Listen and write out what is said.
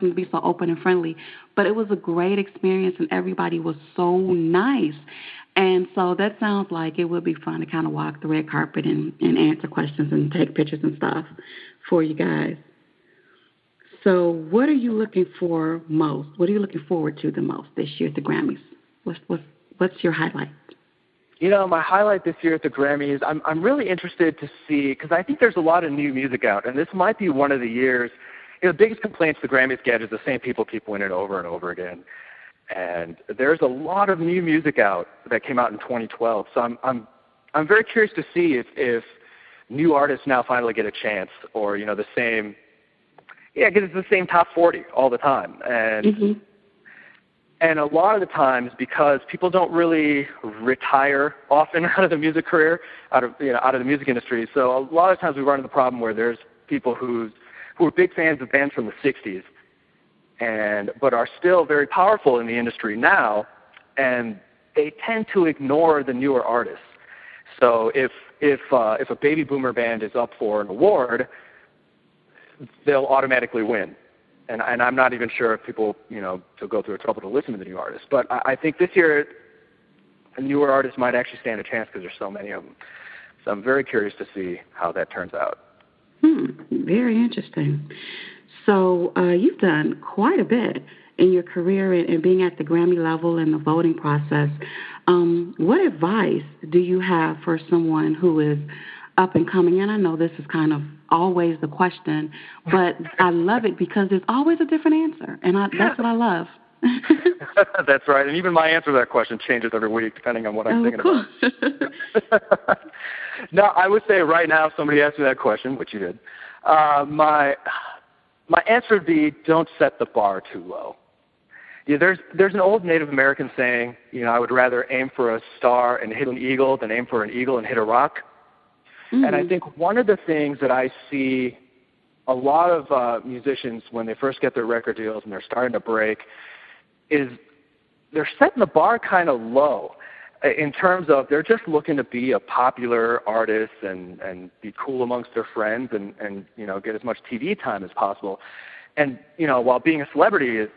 them to be so open and friendly. But it was a great experience, and everybody was so nice. And so that sounds like it would be fun to kind of walk the red carpet and answer questions and take pictures and stuff for you guys. So, what are you looking for most? What are you looking forward to the most this year at the Grammys? What's your highlight? You know, my highlight this year at the Grammys, I'm really interested to see, because I think there's a lot of new music out, and this might be one of the years. You know, the biggest complaints the Grammys get is the same people keep winning over and over again. And there's a lot of new music out that came out in 2012. So I'm very curious to see if new artists now finally get a chance, or the same. Yeah, because it's the same top 40 all the time, and a lot of the times, because people don't really retire often out of the music career, out of the music industry. So a lot of times we run into the problem where there's people who are big fans of bands from the 60s, but are still very powerful in the industry now, and they tend to ignore the newer artists. So if a baby boomer band is up for an award, they'll automatically win. And I'm not even sure if people, to go through trouble to listen to the new artists. But I think this year, a newer artists might actually stand a chance because there's so many of them. So I'm very curious to see how that turns out. Very interesting. So you've done quite a bit in your career and being at the Grammy level and the voting process. What advice do you have for someone who is up and coming? And I know this is kind of always the question, but I love it because there's always a different answer, and that's what I love. That's right, and even my answer to that question changes every week depending on what I'm thinking about. No, I would say right now, if somebody asked me that question, which you did, my answer would be don't set the bar too low. Yeah, there's an old Native American saying, I would rather aim for a star and hit an eagle than aim for an eagle and hit a rock. And I think one of the things that I see a lot of musicians when they first get their record deals and they're starting to break is they're setting the bar kind of low in terms of they're just looking to be a popular artist and be cool amongst their friends and get as much TV time as possible. And, while being a celebrity is